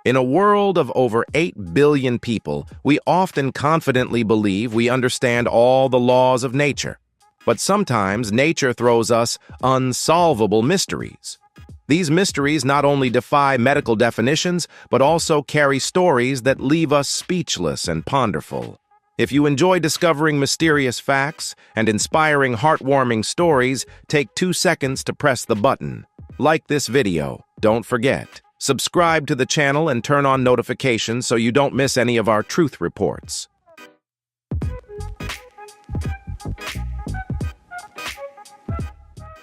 In a world of over 8 billion people, we often confidently believe we understand all the laws of nature. But sometimes nature throws us unsolvable mysteries. These mysteries not only defy medical definitions, but also carry stories that leave us speechless and ponderful. If you enjoy discovering mysterious facts and inspiring heartwarming stories, take 2 seconds to press the button. Like this video. Don't forget. Subscribe to the channel and turn on notifications so you don't miss any of our truth reports.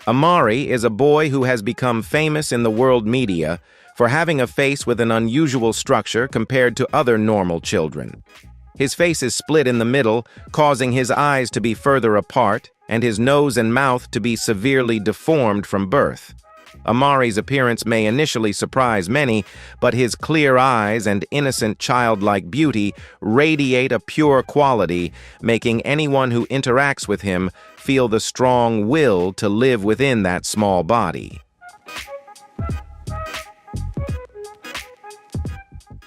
Amari is a boy who has become famous in the world media for having a face with an unusual structure compared to other normal children. His face is split in the middle, causing his eyes to be further apart and his nose and mouth to be severely deformed from birth. Amari's appearance may initially surprise many, but his clear eyes and innocent childlike beauty radiate a pure quality, making anyone who interacts with him feel the strong will to live within that small body.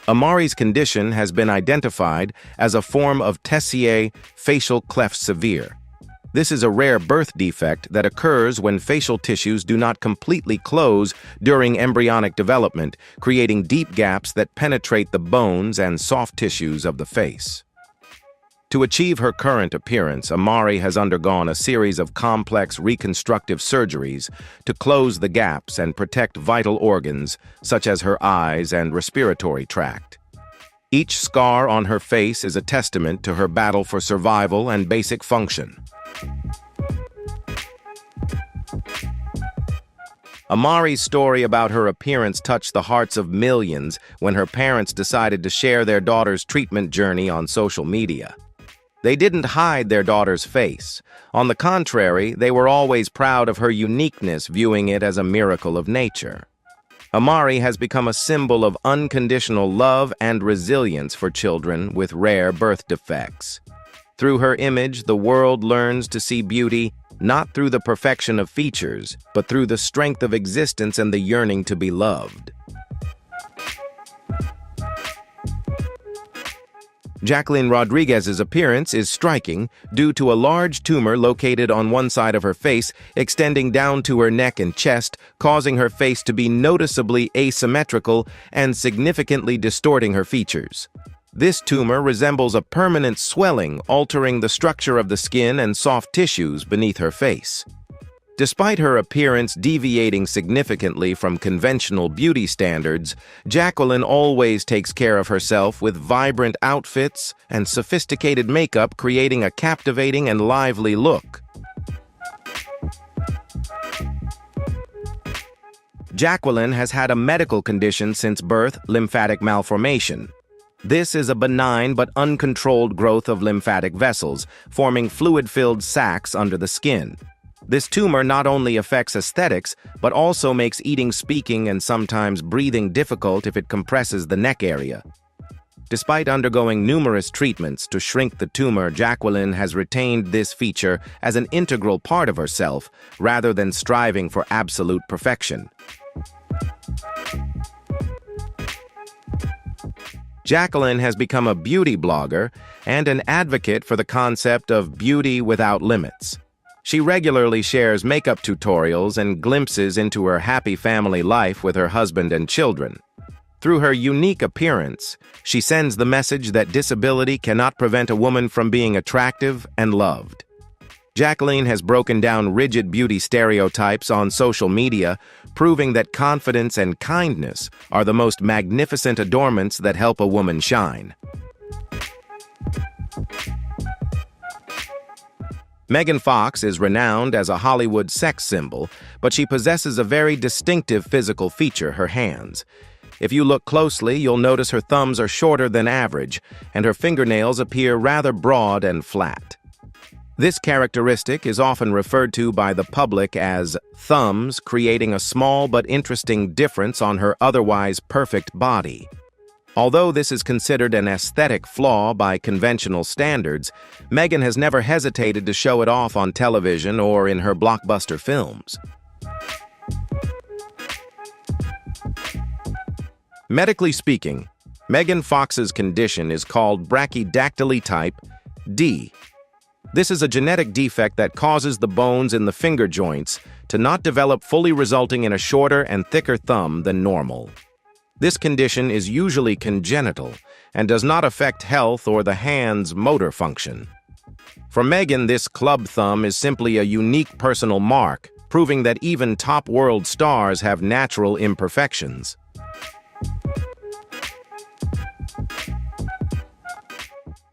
Amari's condition has been identified as a form of Tessier facial cleft severe. This is a rare birth defect that occurs when facial tissues do not completely close during embryonic development, creating deep gaps that penetrate the bones and soft tissues of the face. To achieve her current appearance, Amari has undergone a series of complex reconstructive surgeries to close the gaps and protect vital organs, such as her eyes and respiratory tract. Each scar on her face is a testament to her battle for survival and basic function. Amari's story about her appearance touched the hearts of millions when her parents decided to share their daughter's treatment journey on social media. They didn't hide their daughter's face. On the contrary, they were always proud of her uniqueness, viewing it as a miracle of nature. Amari has become a symbol of unconditional love and resilience for children with rare birth defects. Through her image, the world learns to see beauty not through the perfection of features, but through the strength of existence and the yearning to be loved. Jacqueline Rodriguez's appearance is striking due to a large tumor located on one side of her face, extending down to her neck and chest, causing her face to be noticeably asymmetrical and significantly distorting her features. This tumor resembles a permanent swelling, altering the structure of the skin and soft tissues beneath her face. Despite her appearance deviating significantly from conventional beauty standards, Jacqueline always takes care of herself with vibrant outfits and sophisticated makeup, creating a captivating and lively look. Jacqueline has had a medical condition since birth, lymphatic malformation. This is a benign but uncontrolled growth of lymphatic vessels, forming fluid-filled sacs under the skin. This tumor not only affects aesthetics, but also makes eating, speaking, and sometimes breathing difficult if it compresses the neck area. Despite undergoing numerous treatments to shrink the tumor, Jacqueline has retained this feature as an integral part of herself, rather than striving for absolute perfection. Jacqueline has become a beauty blogger and an advocate for the concept of beauty without limits. She regularly shares makeup tutorials and glimpses into her happy family life with her husband and children. Through her unique appearance, she sends the message that disability cannot prevent a woman from being attractive and loved. Jacqueline has broken down rigid beauty stereotypes on social media, proving that confidence and kindness are the most magnificent adornments that help a woman shine. Megan Fox is renowned as a Hollywood sex symbol, but she possesses a very distinctive physical feature: her hands. If you look closely, you'll notice her thumbs are shorter than average, and her fingernails appear rather broad and flat. This characteristic is often referred to by the public as thumbs, creating a small but interesting difference on her otherwise perfect body. Although this is considered an aesthetic flaw by conventional standards, Megan has never hesitated to show it off on television or in her blockbuster films. Medically speaking, Megan Fox's condition is called brachydactyly type D. This is a genetic defect that causes the bones in the finger joints to not develop fully, resulting in a shorter and thicker thumb than normal. This condition is usually congenital and does not affect health or the hand's motor function. For Megan, this club thumb is simply a unique personal mark, proving that even top world stars have natural imperfections.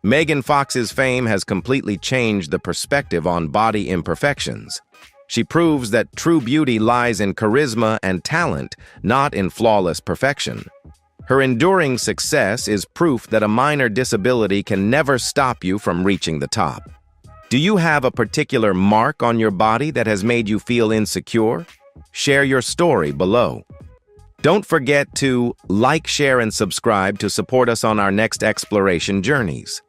Megan Fox's fame has completely changed the perspective on body imperfections. She proves that true beauty lies in charisma and talent, not in flawless perfection. Her enduring success is proof that a minor disability can never stop you from reaching the top. Do you have a particular mark on your body that has made you feel insecure? Share your story below. Don't forget to like, share, and subscribe to support us on our next exploration journeys.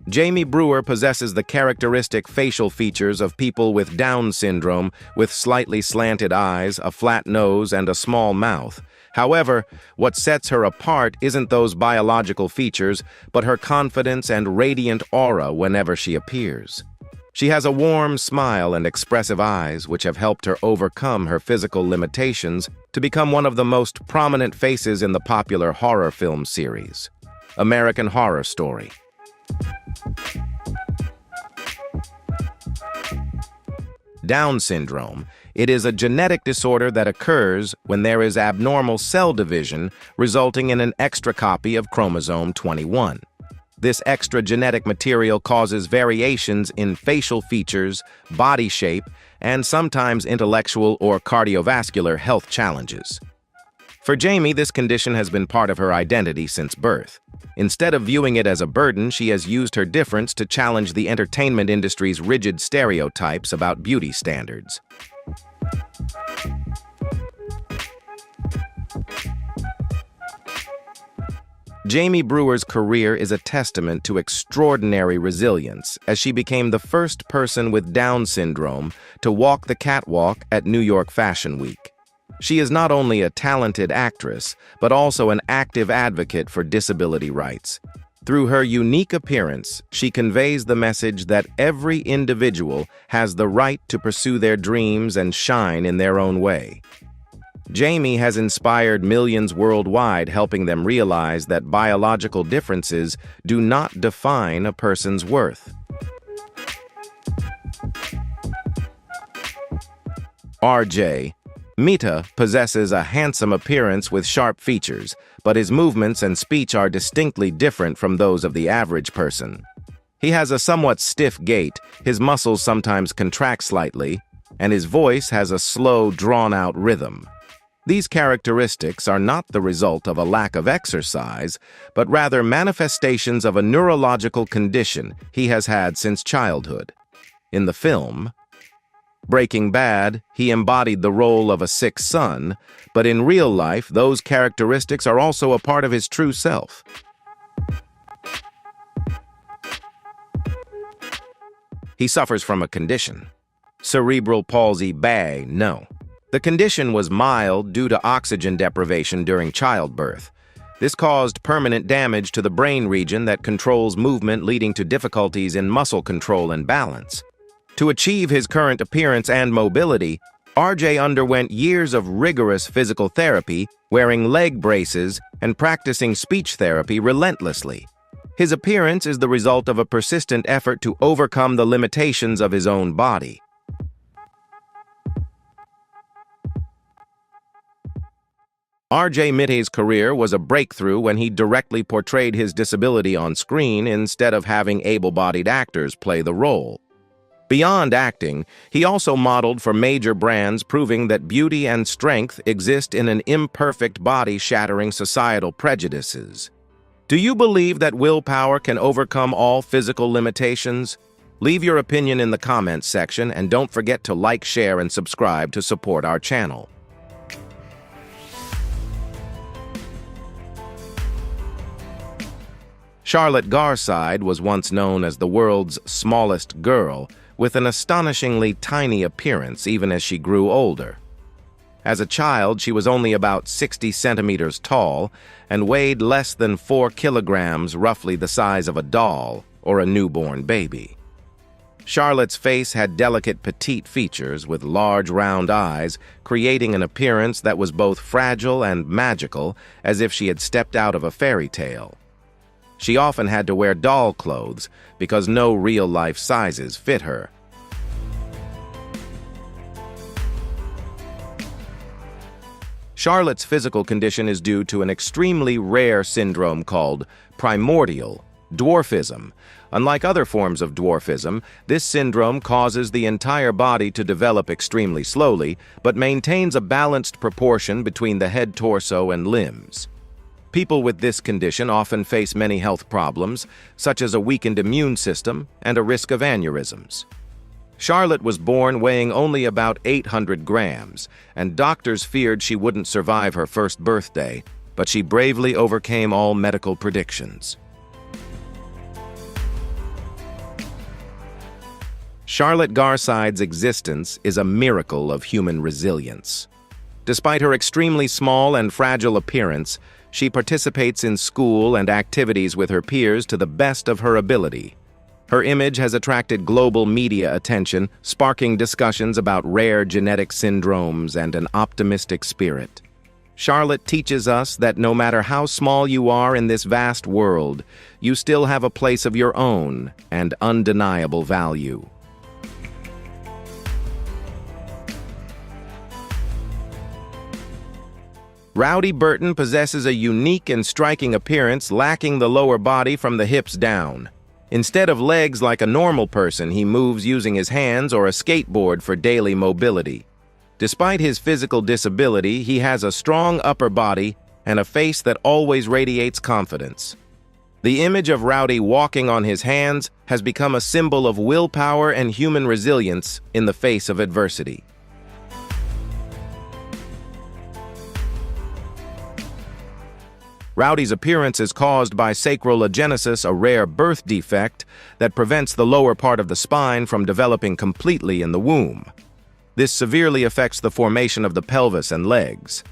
Jamie Brewer possesses the characteristic facial features of people with Down syndrome, with slightly slanted eyes, a flat nose, and a small mouth. However, what sets her apart isn't those biological features, but her confidence and radiant aura whenever she appears. She has a warm smile and expressive eyes, which have helped her overcome her physical limitations to become one of the most prominent faces in the popular horror film series, American Horror Story. Down syndrome. It is a genetic disorder that occurs when there is abnormal cell division, resulting in an extra copy of chromosome 21. This extra genetic material causes variations in facial features, body shape, and sometimes intellectual or cardiovascular health challenges. For Jamie, this condition has been part of her identity since birth. Instead of viewing it as a burden, she has used her difference to challenge the entertainment industry's rigid stereotypes about beauty standards. Jamie Brewer's career is a testament to extraordinary resilience, as she became the first person with Down syndrome to walk the catwalk at New York Fashion Week. She is not only a talented actress, but also an active advocate for disability rights. Through her unique appearance, she conveys the message that every individual has the right to pursue their dreams and shine in their own way. Jamie has inspired millions worldwide, helping them realize that biological differences do not define a person's worth. RJ. Mita possesses a handsome appearance with sharp features, but his movements and speech are distinctly different from those of the average person. He has a somewhat stiff gait, his muscles sometimes contract slightly, and his voice has a slow, drawn-out rhythm. These characteristics are not the result of a lack of exercise, but rather manifestations of a neurological condition he has had since childhood. In the film Breaking Bad, he embodied the role of a sick son, but in real life, those characteristics are also a part of his true self. He suffers from a condition. Cerebral palsy (BA). No. The condition was mild due to oxygen deprivation during childbirth. This caused permanent damage to the brain region that controls movement, leading to difficulties in muscle control and balance. To achieve his current appearance and mobility, RJ underwent years of rigorous physical therapy, wearing leg braces and practicing speech therapy relentlessly. His appearance is the result of a persistent effort to overcome the limitations of his own body. RJ Mitte's career was a breakthrough when he directly portrayed his disability on screen instead of having able-bodied actors play the role. Beyond acting, he also modeled for major brands, proving that beauty and strength exist in an imperfect body, shattering societal prejudices. Do you believe that willpower can overcome all physical limitations? Leave your opinion in the comments section, and don't forget to like, share, and subscribe to support our channel. Charlotte Garside was once known as the world's smallest girl, with an astonishingly tiny appearance even as she grew older. As a child, she was only about 60 centimeters tall and weighed less than 4 kilograms, roughly the size of a doll or a newborn baby. Charlotte's face had delicate petite features with large round eyes, creating an appearance that was both fragile and magical, as if she had stepped out of a fairy tale. She often had to wear doll clothes because no real-life sizes fit her. Charlotte's physical condition is due to an extremely rare syndrome called primordial dwarfism. Unlike other forms of dwarfism, this syndrome causes the entire body to develop extremely slowly, but maintains a balanced proportion between the head, torso, and limbs. People with this condition often face many health problems, such as a weakened immune system and a risk of aneurysms. Charlotte was born weighing only about 800 grams, and doctors feared she wouldn't survive her first birthday, but she bravely overcame all medical predictions. Charlotte Garside's existence is a miracle of human resilience. Despite her extremely small and fragile appearance, she participates in school and activities with her peers to the best of her ability. Her image has attracted global media attention, sparking discussions about rare genetic syndromes and an optimistic spirit. Charlotte teaches us that no matter how small you are in this vast world, you still have a place of your own and undeniable value. Rowdy Burton possesses a unique and striking appearance, lacking the lower body from the hips down. Instead of legs like a normal person, he moves using his hands or a skateboard for daily mobility. Despite his physical disability, he has a strong upper body and a face that always radiates confidence. The image of Rowdy walking on his hands has become a symbol of willpower and human resilience in the face of adversity. Rowdy's appearance is caused by sacral agenesis, a rare birth defect that prevents the lower part of the spine from developing completely in the womb. This severely affects the formation of the pelvis and legs.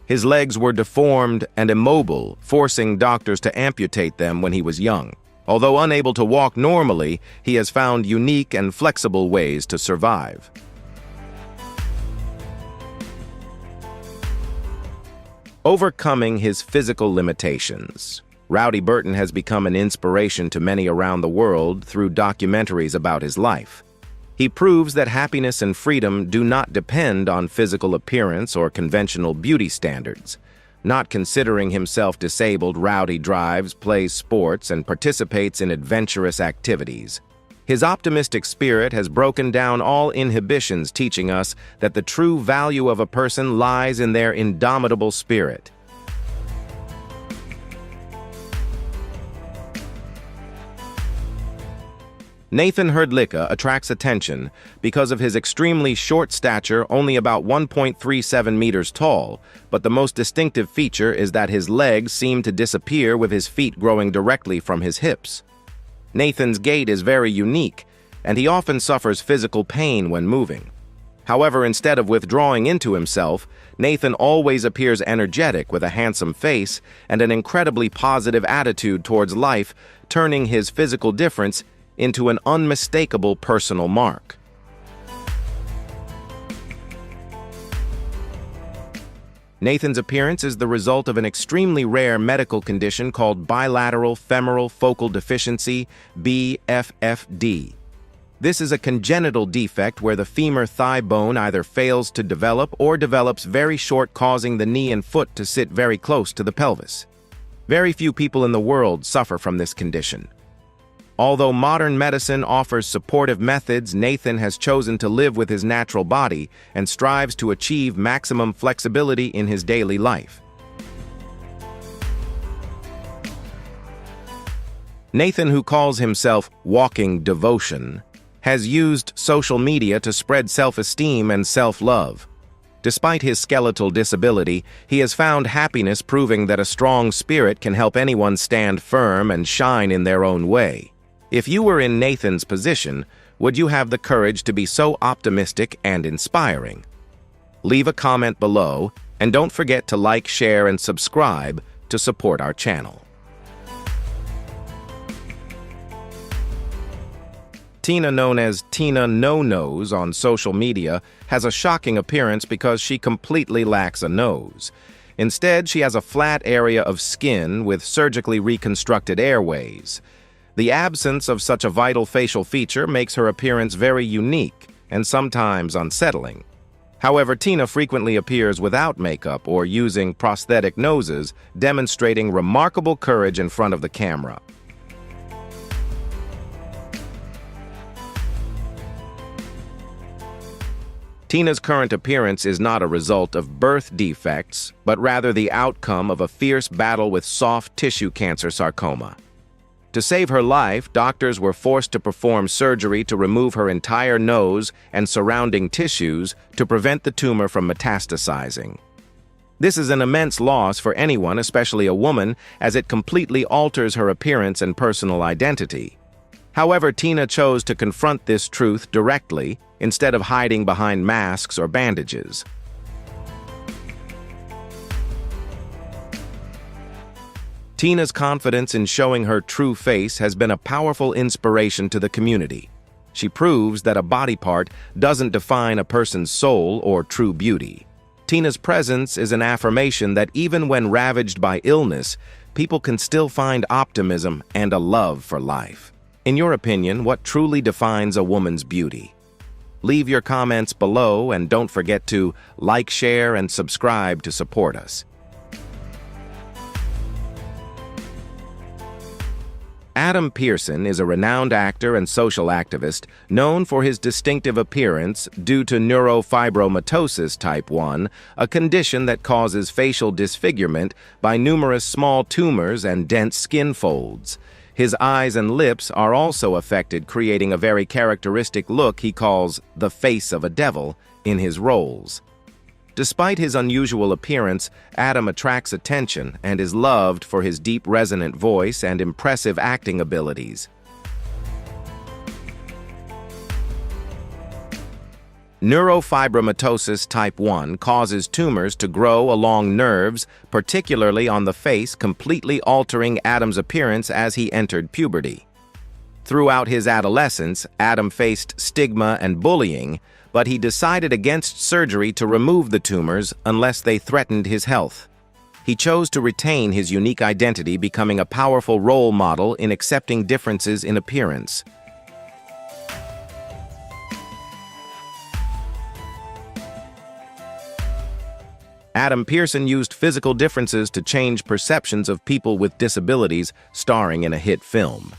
His legs were deformed and immobile, forcing doctors to amputate them when he was young. Although unable to walk normally, he has found unique and flexible ways to survive. Overcoming his physical limitations, Rowdy Burton has become an inspiration to many around the world through documentaries about his life. He proves that happiness and freedom do not depend on physical appearance or conventional beauty standards. Not considering himself disabled, Rowdy drives, plays sports, and participates in adventurous activities. His optimistic spirit has broken down all inhibitions, teaching us that the true value of a person lies in their indomitable spirit. Nathan Hrdlicka attracts attention because of his extremely short stature, only about 1.37 meters tall, but the most distinctive feature is that his legs seem to disappear with his feet growing directly from his hips. Nathan's gait is very unique, and he often suffers physical pain when moving. However, instead of withdrawing into himself, Nathan always appears energetic with a handsome face and an incredibly positive attitude towards life, turning his physical difference into an unmistakable personal mark. Nathan's appearance is the result of an extremely rare medical condition called bilateral femoral focal deficiency, BFFD. This is a congenital defect where the femur thigh bone either fails to develop or develops very short, causing the knee and foot to sit very close to the pelvis. Very few people in the world suffer from this condition. Although modern medicine offers supportive methods, Nathan has chosen to live with his natural body and strives to achieve maximum flexibility in his daily life. Nathan, who calls himself Walking Devotion, has used social media to spread self-esteem and self-love. Despite his skeletal disability, he has found happiness, proving that a strong spirit can help anyone stand firm and shine in their own way. If you were in Nathan's position, would you have the courage to be so optimistic and inspiring? Leave a comment below, and don't forget to like, share, and subscribe to support our channel. Tina, known as Tina No-Nose on social media, has a shocking appearance because she completely lacks a nose. Instead, she has a flat area of skin with surgically reconstructed airways. The absence of such a vital facial feature makes her appearance very unique and sometimes unsettling. However, Tina frequently appears without makeup or using prosthetic noses, demonstrating remarkable courage in front of the camera. Tina's current appearance is not a result of birth defects, but rather the outcome of a fierce battle with soft tissue cancer sarcoma. To save her life, doctors were forced to perform surgery to remove her entire nose and surrounding tissues to prevent the tumor from metastasizing. This is an immense loss for anyone, especially a woman, as it completely alters her appearance and personal identity. However, Tina chose to confront this truth directly, instead of hiding behind masks or bandages. Tina's confidence in showing her true face has been a powerful inspiration to the community. She proves that a body part doesn't define a person's soul or true beauty. Tina's presence is an affirmation that even when ravaged by illness, people can still find optimism and a love for life. In your opinion, what truly defines a woman's beauty? Leave your comments below and don't forget to like, share, and subscribe to support us. Adam Pearson is a renowned actor and social activist known for his distinctive appearance due to neurofibromatosis type 1, a condition that causes facial disfigurement by numerous small tumors and dense skin folds. His eyes and lips are also affected, creating a very characteristic look he calls the face of a devil in his roles. Despite his unusual appearance, Adam attracts attention and is loved for his deep resonant voice and impressive acting abilities. Neurofibromatosis type 1 causes tumors to grow along nerves, particularly on the face, completely altering Adam's appearance as he entered puberty. Throughout his adolescence, Adam faced stigma and bullying, but he decided against surgery to remove the tumors unless they threatened his health. He chose to retain his unique identity, becoming a powerful role model in accepting differences in appearance. Adam Pearson used physical differences to change perceptions of people with disabilities, starring in a hit film.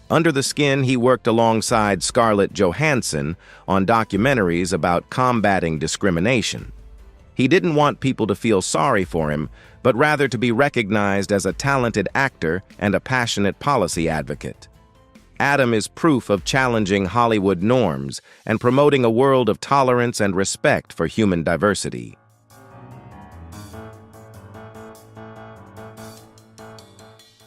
Under the Skin, he worked alongside Scarlett Johansson on documentaries about combating discrimination. He didn't want people to feel sorry for him, but rather to be recognized as a talented actor and a passionate policy advocate. Adam is proof of challenging Hollywood norms and promoting a world of tolerance and respect for human diversity.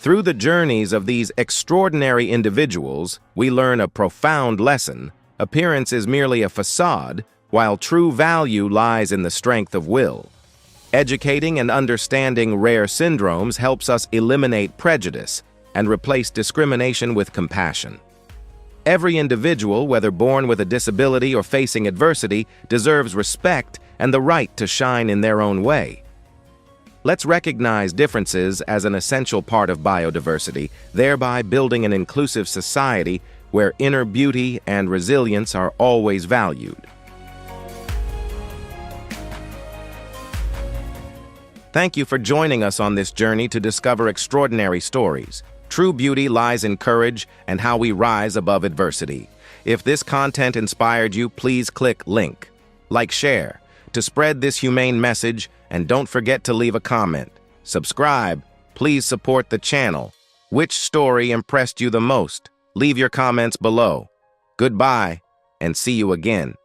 Through the journeys of these extraordinary individuals, we learn a profound lesson. Appearance is merely a facade, while true value lies in the strength of will. Educating and understanding rare syndromes helps us eliminate prejudice and replace discrimination with compassion. Every individual, whether born with a disability or facing adversity, deserves respect and the right to shine in their own way. Let's recognize differences as an essential part of biodiversity, thereby building an inclusive society where inner beauty and resilience are always valued. Thank you for joining us on this journey to discover extraordinary stories. True beauty lies in courage and how we rise above adversity. If this content inspired you, please click link, like, share, to spread this humane message, and don't forget to leave a comment. Subscribe. Please support the channel. Which story impressed you the most? Leave your comments below. Goodbye, and see you again.